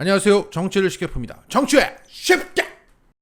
안녕하세요. 정치를 쉽게 풉니다. 정치에 쉽게!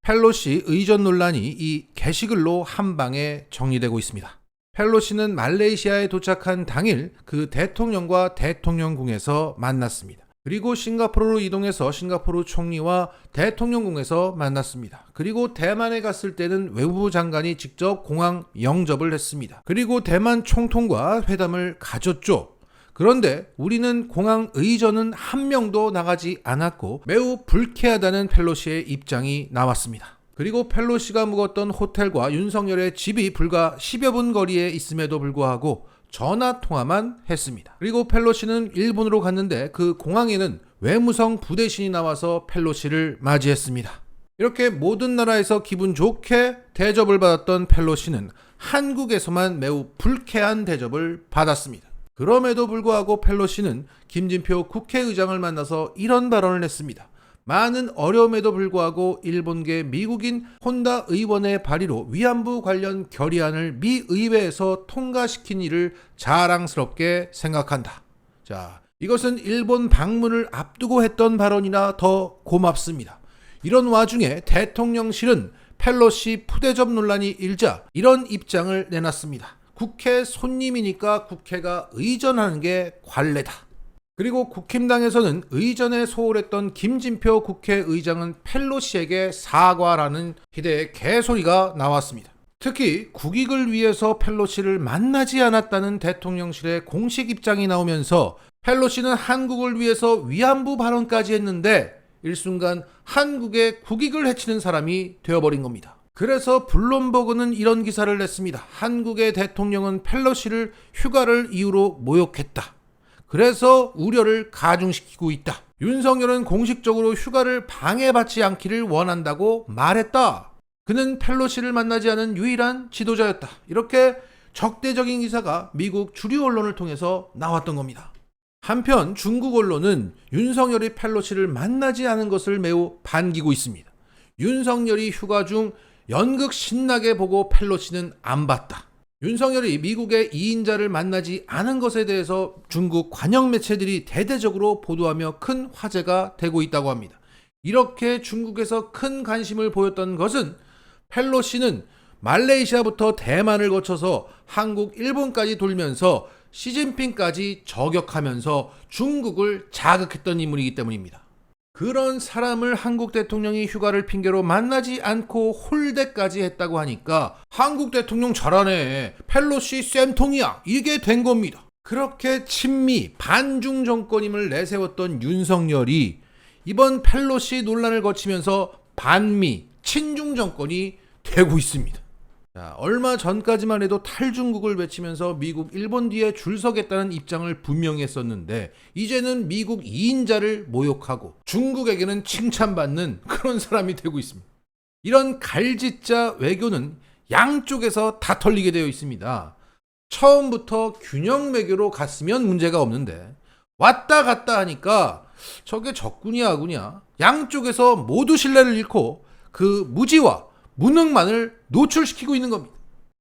펠로시 의전 논란이 이 게시글로 한 방에 정리되고 있습니다. 펠로시는 말레이시아에 도착한 당일 그 대통령과 대통령궁에서 만났습니다. 그리고 싱가포르로 이동해서 싱가포르 총리와 대통령궁에서 만났습니다. 그리고 대만에 갔을 때는 외무부 장관이 직접 공항 영접을 했습니다. 그리고 대만 총통과 회담을 가졌죠. 그런데 우리는 공항 의전은 한 명도 나가지 않았고 매우 불쾌하다는 펠로시의 입장이 나왔습니다. 그리고 펠로시가 묵었던 호텔과 윤석열의 집이 불과 10여 분 거리에 있음에도 불구하고 전화 통화만 했습니다. 그리고 펠로시는 일본으로 갔는데 그 공항에는 외무성 부대신이 나와서 펠로시를 맞이했습니다. 이렇게 모든 나라에서 기분 좋게 대접을 받았던 펠로시는 한국에서만 매우 불쾌한 대접을 받았습니다. 그럼에도 불구하고 펠로시는 김진표 국회의장을 만나서 이런 발언을 했습니다. 많은 어려움에도 불구하고 일본계 미국인 혼다 의원의 발의로 위안부 관련 결의안을 미 의회에서 통과시킨 일을 자랑스럽게 생각한다. 자, 이것은 일본 방문을 앞두고 했던 발언이나 더 고맙습니다. 이런 와중에 대통령실은 펠로시 푸대접 논란이 일자 이런 입장을 내놨습니다. 국회 손님이니까 국회가 의전하는 게 관례다. 그리고 국힘당에서는 의전에 소홀했던 김진표 국회의장은 펠로시에게 사과라는 희대의 개소리가 나왔습니다. 특히 국익을 위해서 펠로시를 만나지 않았다는 대통령실의 공식 입장이 나오면서 펠로시는 한국을 위해서 위안부 발언까지 했는데 일순간 한국의 국익을 해치는 사람이 되어버린 겁니다. 그래서 블룸버그는 이런 기사를 냈습니다. 한국의 대통령은 펠로시를 휴가를 이유로 모욕했다. 그래서 우려를 가중시키고 있다. 윤석열은 공식적으로 휴가를 방해받지 않기를 원한다고 말했다. 그는 펠로시를 만나지 않은 유일한 지도자였다. 이렇게 적대적인 기사가 미국 주류 언론을 통해서 나왔던 겁니다. 한편 중국 언론은 윤석열이 펠로시를 만나지 않은 것을 매우 반기고 있습니다. 윤석열이 휴가 중 연극 신나게 보고 펠로시는 안 봤다. 윤석열이 미국의 2인자를 만나지 않은 것에 대해서 중국 관영 매체들이 대대적으로 보도하며 큰 화제가 되고 있다고 합니다. 이렇게 중국에서 큰 관심을 보였던 것은 펠로시는 말레이시아부터 대만을 거쳐서 한국, 일본까지 돌면서 시진핑까지 저격하면서 중국을 자극했던 인물이기 때문입니다. 그런 사람을 한국 대통령이 휴가를 핑계로 만나지 않고 홀대까지 했다고 하니까 한국 대통령 잘하네, 펠로시 쌤통이야, 이게 된 겁니다. 그렇게 친미 반중 정권임을 내세웠던 윤석열이 이번 펠로시 논란을 거치면서 반미 친중 정권이 되고 있습니다. 자, 얼마 전까지만 해도 탈중국을 외치면서 미국, 일본 뒤에 줄 서겠다는 입장을 분명히 했었는데 이제는 미국 2인자를 모욕하고 중국에게는 칭찬받는 그런 사람이 되고 있습니다. 이런 갈짓자 외교는 양쪽에서 다 털리게 되어 있습니다. 처음부터 균형 외교로 갔으면 문제가 없는데 왔다 갔다 하니까 저게 적군이야 아군이야 양쪽에서 모두 신뢰를 잃고 그 무지와 무능만을 노출시키고 있는 겁니다.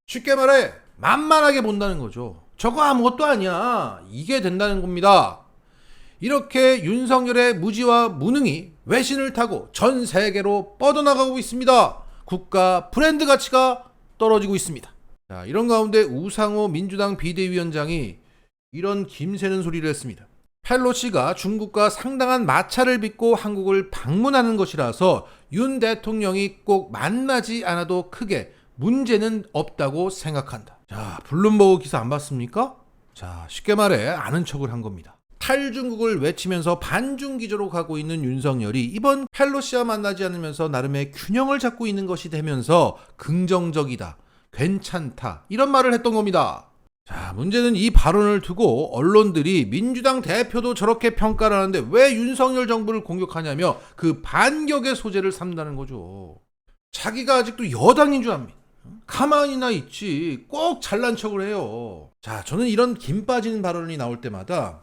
쉽게 말해 만만하게 본다는 거죠. 저거 아무것도 아니야, 이게 된다는 겁니다. 이렇게 윤석열의 무지와 무능이 외신을 타고 전 세계로 뻗어나가고 있습니다. 국가 브랜드 가치가 떨어지고 있습니다. 자, 이런 가운데 우상호 민주당 비대위원장이 이런 김새는 소리를 했습니다. 펠로시가 중국과 상당한 마찰을 빚고 한국을 방문하는 것이라서 윤 대통령이 꼭 만나지 않아도 크게 문제는 없다고 생각한다. 자, 블룸버그 기사 안 봤습니까? 자, 쉽게 말해 아는 척을 한 겁니다. 탈중국을 외치면서 반중 기조로 가고 있는 윤석열이 이번 펠로시와 만나지 않으면서 나름의 균형을 잡고 있는 것이 되면서 긍정적이다, 괜찮다, 이런 말을 했던 겁니다. 자, 문제는 이 발언을 두고 언론들이 민주당 대표도 저렇게 평가를 하는데 왜 윤석열 정부를 공격하냐며 그 반격의 소재를 삼다는 거죠. 자기가 아직도 여당인 줄 압니다. 가만히나 있지 꼭 잘난 척을 해요. 자, 저는 이런 김 빠지는 발언이 나올 때마다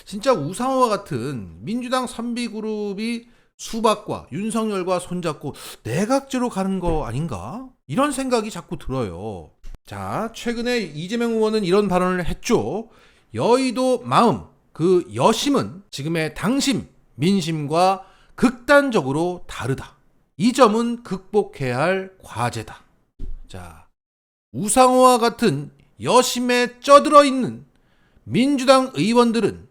진짜 우상호와 같은 민주당 선비그룹이 수박과 윤석열과 손잡고 내각제로 가는 거 아닌가? 이런 생각이 자꾸 들어요. 자, 최근에 이재명 의원은 이런 발언을 했죠. 여의도 마음, 그 여심은 지금의 당심, 민심과 극단적으로 다르다. 이 점은 극복해야 할 과제다. 자, 우상호와 같은 여심에 쪄들어 있는 민주당 의원들은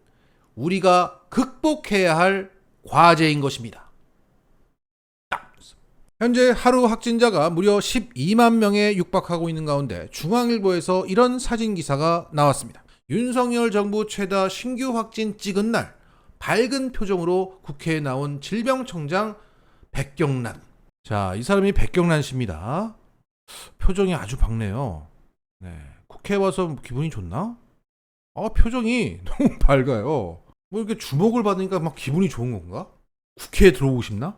우리가 극복해야 할 과제인 것입니다. 현재 하루 확진자가 무려 12만 명에 육박하고 있는 가운데 중앙일보에서 이런 사진 기사가 나왔습니다. 윤석열 정부 최다 신규 확진 찍은 날 밝은 표정으로 국회에 나온 질병청장 백경란. 자, 이 사람이 백경란 씨입니다. 표정이 아주 밝네요. 네, 국회에 와서 기분이 좋나? 표정이 너무 밝아요. 뭐 이렇게 주목을 받으니까 막 기분이 좋은 건가? 국회에 들어오고 싶나?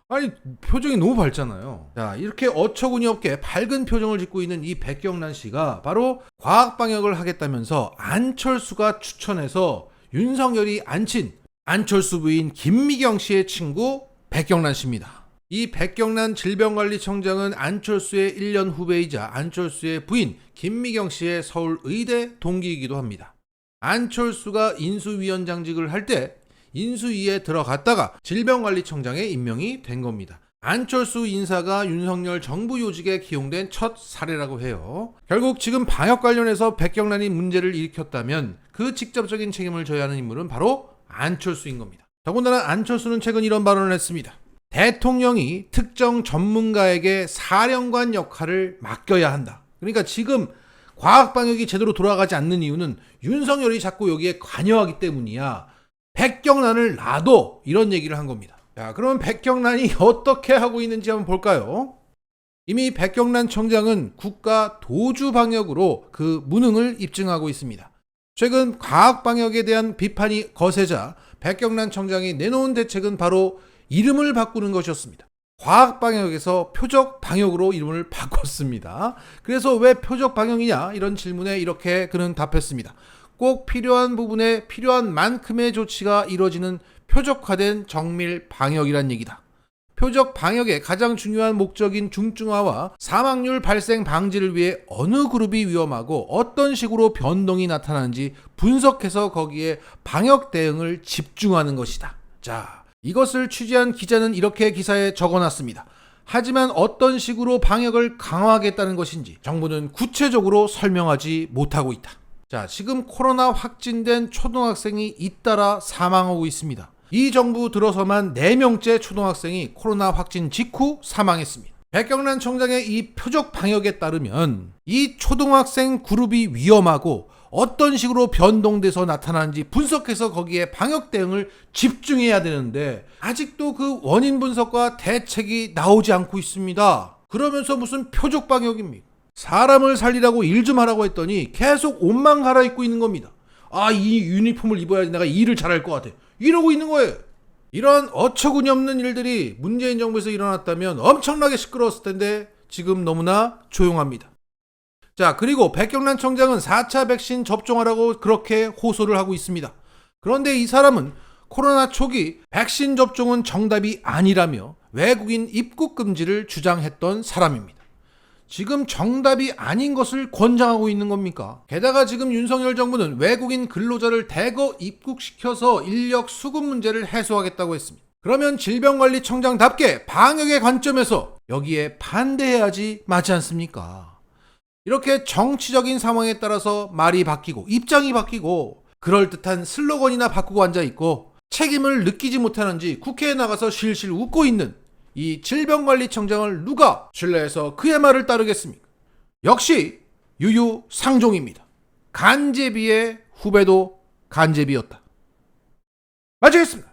아니, 표정이 너무 밝잖아요. 자, 이렇게 어처구니 없게 밝은 표정을 짓고 있는 이 백경란 씨가 바로 과학방역을 하겠다면서 안철수가 추천해서 윤석열이 앉힌 안철수 부인 김미경 씨의 친구 백경란 씨입니다. 이 백경란 질병관리청장은 안철수의 1년 후배이자 안철수의 부인 김미경 씨의 서울의대 동기이기도 합니다. 안철수가 인수위원장직을 할 때 인수위에 들어갔다가 질병관리청장에 임명이 된 겁니다. 안철수 인사가 윤석열 정부 요직에 기용된 첫 사례라고 해요. 결국 지금 방역 관련해서 백경란이 문제를 일으켰다면 그 직접적인 책임을 져야 하는 인물은 바로 안철수인 겁니다. 더군다나 안철수는 최근 이런 발언을 했습니다. 대통령이 특정 전문가에게 사령관 역할을 맡겨야 한다. 그러니까 지금 과학방역이 제대로 돌아가지 않는 이유는 윤석열이 자꾸 여기에 관여하기 때문이야. 백경란을 놔둬, 이런 얘기를 한 겁니다. 자, 그럼 백경란이 어떻게 하고 있는지 한번 볼까요? 이미 백경란 청장은 국가 도주 방역으로 그 무능을 입증하고 있습니다. 최근 과학 방역에 대한 비판이 거세자 백경란 청장이 내놓은 대책은 바로 이름을 바꾸는 것이었습니다. 과학 방역에서 표적 방역으로 이름을 바꿨습니다. 그래서 왜 표적 방역이냐, 이런 질문에 이렇게 그는 답했습니다. 꼭 필요한 부분에 필요한 만큼의 조치가 이루어지는 표적화된 정밀 방역이란 얘기다. 표적 방역의 가장 중요한 목적인 중증화와 사망률 발생 방지를 위해 어느 그룹이 위험하고 어떤 식으로 변동이 나타나는지 분석해서 거기에 방역 대응을 집중하는 것이다. 자, 이것을 취재한 기자는 이렇게 기사에 적어놨습니다. 하지만 어떤 식으로 방역을 강화하겠다는 것인지 정부는 구체적으로 설명하지 못하고 있다. 자, 지금 코로나 확진된 초등학생이 잇따라 사망하고 있습니다. 이 정부 들어서만 4명째 초등학생이 코로나 확진 직후 사망했습니다. 백경란 청장의 이 표적 방역에 따르면 이 초등학생 그룹이 위험하고 어떤 식으로 변동돼서 나타나는지 분석해서 거기에 방역 대응을 집중해야 되는데 아직도 그 원인 분석과 대책이 나오지 않고 있습니다. 그러면서 무슨 표적 방역입니까? 사람을 살리라고 일 좀 하라고 했더니 계속 옷만 갈아입고 있는 겁니다. 이 유니폼을 입어야지 내가 일을 잘할 것 같아. 이러고 있는 거예요. 이런 어처구니 없는 일들이 문재인 정부에서 일어났다면 엄청나게 시끄러웠을 텐데 지금 너무나 조용합니다. 자, 그리고 백경란 청장은 4차 백신 접종하라고 그렇게 호소를 하고 있습니다. 그런데 이 사람은 코로나 초기 백신 접종은 정답이 아니라며 외국인 입국 금지를 주장했던 사람입니다. 지금 정답이 아닌 것을 권장하고 있는 겁니까? 게다가 지금 윤석열 정부는 외국인 근로자를 대거 입국시켜서 인력 수급 문제를 해소하겠다고 했습니다. 그러면 질병관리청장답게 방역의 관점에서 여기에 반대해야지 맞지 않습니까? 이렇게 정치적인 상황에 따라서 말이 바뀌고 입장이 바뀌고 그럴듯한 슬로건이나 바꾸고 앉아있고 책임을 느끼지 못하는지 국회에 나가서 실실 웃고 있는 이 질병관리청장을 누가 신뢰해서 그의 말을 따르겠습니까? 역시 유유상종입니다. 간제비의 후배도 간제비였다. 마치겠습니다.